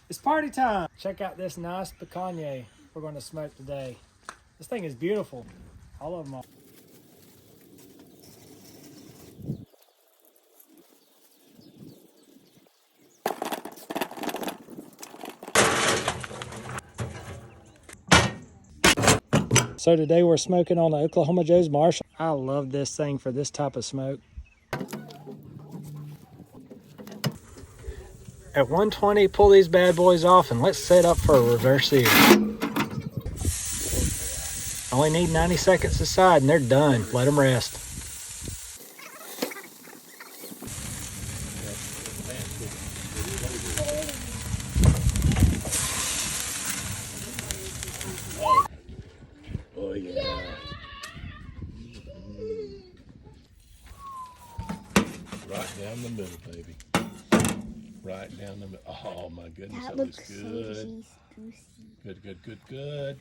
It's party time. Check out this nice picanha we're going to smoke today. This thing is beautiful. All of them are. So today we're smoking on the Oklahoma Joe's Marshall. I love this thing for this type of smoke. At 120, pull these bad boys off and let's set up for a reverse sear. Only need 90 seconds aside and they're done. Let them rest. Oh yeah. Right down the middle, baby. Right down the middle. Oh my goodness, that looks good. So juicy. Good, good, good, good.